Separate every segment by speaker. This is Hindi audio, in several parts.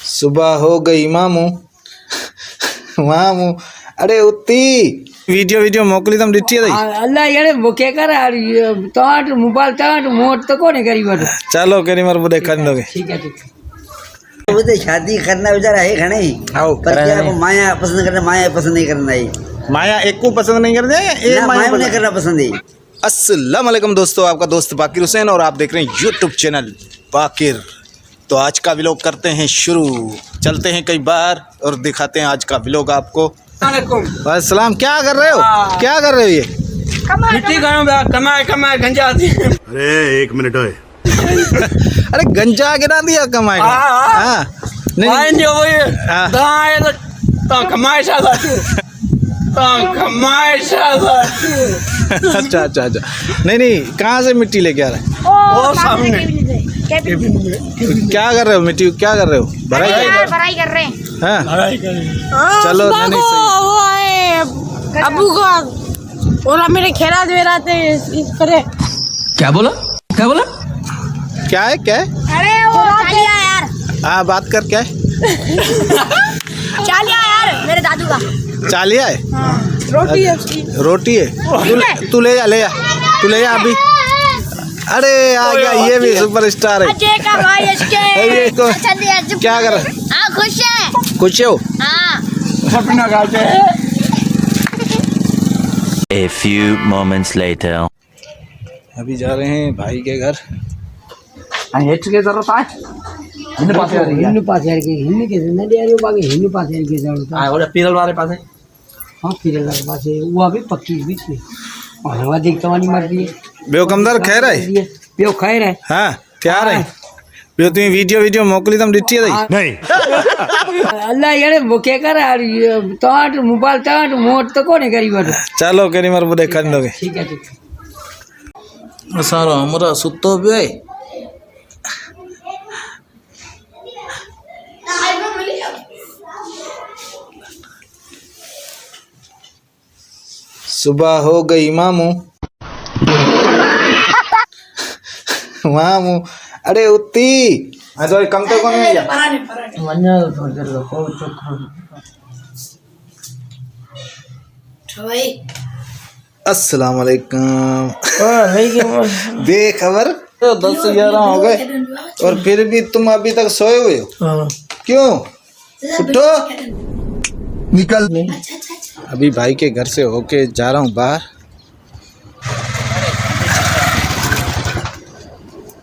Speaker 1: सुबह हो गई मामू मामू अरे उती वीडियो मोकली तम डिठी दई
Speaker 2: अल्लाह यारे बुके कर ताट मोबाइल ताट मोट तो कोने करी बट
Speaker 1: चलो करी मर बुदे कर लोगे
Speaker 2: ठीक है
Speaker 3: वो तो शादी करना बेचारा है घणे ही
Speaker 1: आओ
Speaker 3: पर क्या आपको माया पसंद करना माया पसंद नहीं करना है
Speaker 1: माया एक को पसंद नहीं करते
Speaker 3: ना माया नहीं करना पसंद है।
Speaker 1: अस्सलाम वालेकुम दोस्तों, आपका दोस्त बाकिर हुसैन और आप देख रहे हैं यूट्यूब चैनल बाकिर। तो आज का व्लॉग करते हैं शुरू, चलते हैं कई बार और दिखाते हैं आज का व्लॉग आपको। अस्सलाम, क्या कर रहे हो क्या कर रहे हो? ये
Speaker 2: मिट्टी कमाए कमाए गंजा
Speaker 4: अरे एक मिनट होए
Speaker 1: अरे गंजा गिरा दिया कमाए हाँ
Speaker 2: नहीं जो वो
Speaker 1: हाँ।
Speaker 2: दाए तो कमाए सादा तो कमाए सादा
Speaker 1: अच्छा अच्छा अच्छा नहीं कहाँ से मिट्टी लेके आ रहे हैं?
Speaker 2: वो सामने
Speaker 1: क्या कर रहे हो? मिट्टी क्या कर रहे हो?
Speaker 5: भराई कर रहे हैं।
Speaker 1: हाँ चलो नहीं सही।
Speaker 5: वो है अबू को और मेरे खेरा दे रहा थे इस करे।
Speaker 2: क्या बोला
Speaker 1: क्या है
Speaker 5: अरे वो चालिया यार,
Speaker 1: हाँ बात कर, क्या है?
Speaker 5: चालिया यार मेरे दादू का
Speaker 1: चालिया है?
Speaker 5: रोटी है उसकी।
Speaker 1: रोटी है? तू ले जा अभी। अरे आ गया ये भी सुपरस्टार है।
Speaker 5: अजय का भाई
Speaker 1: ये तो
Speaker 5: इसके
Speaker 1: क्या कर रहा?
Speaker 5: हाँ खुश है।
Speaker 1: कुछ हो?
Speaker 5: हाँ
Speaker 2: सपना गाते
Speaker 6: A few moments later.
Speaker 1: अभी जा रहे हैं भाई के घर।
Speaker 2: हेच के जरूरत है हिंद पास आ रही है
Speaker 3: हिंदू पास यार के हिंदू के नदी यार बाकी हिंदू पास यार के जरूरत
Speaker 2: हां और पीरल वाले पास है।
Speaker 3: हां फिर लग पास है वो अभी पक्की भी थी और हवा देख तवानी मार दी
Speaker 1: बेवकमदार खैर है
Speaker 3: पियो खैर है।
Speaker 1: हाँ तैयार है बेव तुम्हें वीडियो मोकली तम डिठी दई
Speaker 4: नहीं
Speaker 3: अल्लाह यारे बुके कर ताट मोबाइल ताट मोट तो कोने करी बट
Speaker 1: चलो करी मर बुदे कर लोगे
Speaker 3: ठीक है
Speaker 1: सारो हमरा सुतो बे सुबह हो गई मामू मामू अरे उती तो कम तो कौन है
Speaker 3: मन्ना तो कर लो को
Speaker 5: भाई
Speaker 1: अस्सलाम वालेकुम। बेखबर 10-11 हो गए और फिर भी तुम अभी तक सोए हुए हो? क्यों? उठो निकल। अभी भाई के घर से होके जा रहा हूँ बाहर।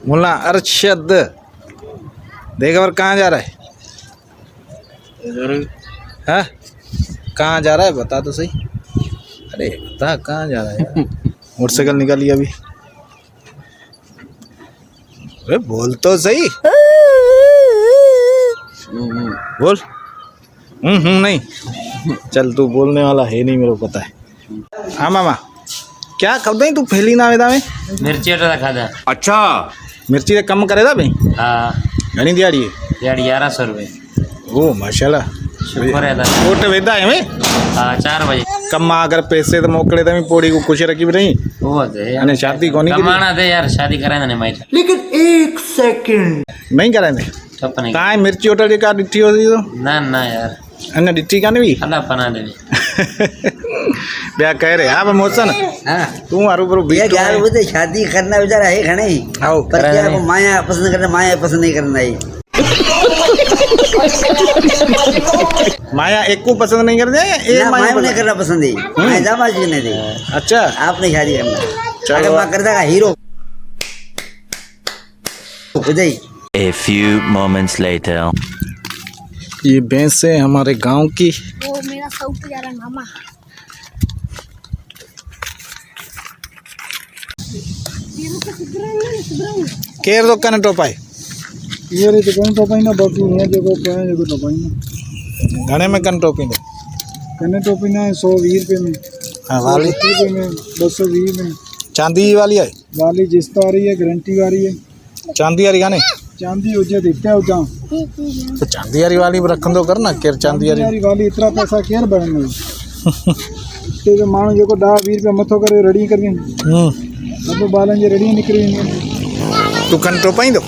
Speaker 1: मुल्ला अरशद देख और कहाँ जा रहा है? हाँ कहाँ जा रहा है बता तो सही। अरे बता कहाँ जा रहा है यार? मोटरसाइकिल निकाली अभी। अरे बोल तो सही। बोल नहीं चल तू बोलने वाला है नहीं मेरे को पता है। हाँ मामा क्या कर दई तू फैली ना वेदा में
Speaker 7: मिर्ची अटा रखा था।
Speaker 4: अच्छा
Speaker 1: मिर्ची दे कम करे दा भाई।
Speaker 7: हाँ
Speaker 1: घनी दिहाड़ी है?
Speaker 7: दिहाड़ी 1100 रुपये।
Speaker 1: ओ माशाल्लाह
Speaker 7: शुक्र है
Speaker 1: कोट वेदा है में।
Speaker 7: हाँ 4 बजे
Speaker 1: कम्मा अगर पैसे तो मोकले तो मैं पोड़ी को खुश रखी भी नहीं
Speaker 7: वो थे
Speaker 1: अने शादी कोनी की
Speaker 7: कमाना थे यार, शादी कराए ना माइट
Speaker 1: नहीं कराए
Speaker 7: ठप नहीं
Speaker 1: काहे मिर्ची होटल का डिठी हो दी तो
Speaker 7: ना यार
Speaker 1: अन्ना डिठी का नहीं
Speaker 7: अल्लाह पना दे।
Speaker 1: ब्याह कह रहे आप मोसन
Speaker 3: हां
Speaker 1: तू आरू पर
Speaker 3: ये यार वो तो शादी करना बेचारा है घणे ही
Speaker 1: आओ
Speaker 3: पर क्या आपको माया पसंद करना माया पसंद नहीं करना है।
Speaker 1: माया एक को पसंद नहीं करते
Speaker 3: ना माया नहीं करना पसंद है मैं जामा जी नहीं दे
Speaker 1: अच्छा
Speaker 3: आपने शादी करना
Speaker 1: चलो।
Speaker 3: अगर मैं करता का hero Uday.
Speaker 6: A few moments later.
Speaker 1: ये भैंस है हमारे गांव की।
Speaker 5: वो मेरा सऊप जा रहा है मामा।
Speaker 1: केर दो कने टोपाई
Speaker 8: ये रे तो कौन टोपाई ना बाकी है देखो क्या है देखो टोपाई ना
Speaker 1: घने में कन टोपी दो
Speaker 8: कने टोपी ना 120 रुपए में
Speaker 1: हाँ, वाली
Speaker 8: 180 रुपए में 220 में
Speaker 1: चांदी वाली है?
Speaker 8: वाली जिस्त आ रही है गारंटी वाली है
Speaker 1: चांदी वाली गाने
Speaker 8: चांदी हो जाए देते हो जा
Speaker 1: तो चांदी वाली रखन दो करना केर चांदी
Speaker 8: वाली इतना पैसा केर बढ़ने ते जो मानो जो को 10-20 रुपए मथो करे रेडी करके मतलब बालन जे रेडी निकली
Speaker 1: तू कन टोपाई दो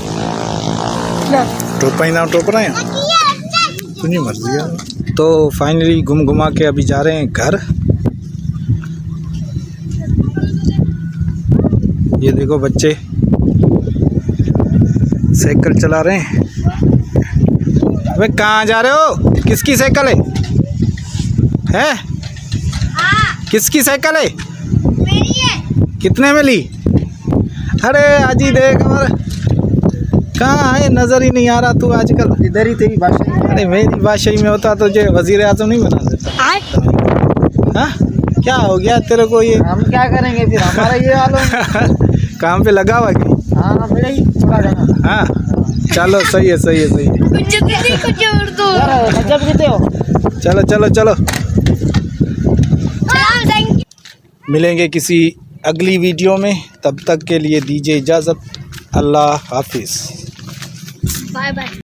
Speaker 1: टोपाई ना टोप रहे हैं तुझी मर्जी है। तो फाइनली घूम घुमा के अभी जा रहे हैं घर। ये देखो बच्चे साइकिल चला रहे हैं। अबे कहाँ जा रहे हो? किसकी साइकिल है? हैं? किसकी साइकिल है?
Speaker 5: मेरी है।
Speaker 1: कितने में ली? अरे आजी देख हमारे कहाँ है, नज़र ही नहीं आ रहा तू आजकल।
Speaker 8: इधर ही तेरी भाषा।
Speaker 1: अरे मेरी बादशाही में होता तो जो वजीर आजम नहीं बना देता। हाँ क्या हो गया तेरे को? ये
Speaker 8: हम क्या करेंगे फिर, हमारा ये हाल हो।
Speaker 1: काम पे लगा हुआ कि?
Speaker 8: हाँ मेरा ही थोड़ा जाना।
Speaker 1: हाँ चलो सही है सही है सही है।
Speaker 5: कुछ दीदी कुछ और दो।
Speaker 8: यार जब देते हो।
Speaker 1: चलो चलो चलो
Speaker 5: थैंक यू।
Speaker 1: मिलेंगे किसी अगली वीडियो में, तब तक के लिए दीजिए इजाज़त। अल्लाह हाफिज़।
Speaker 5: Bye bye.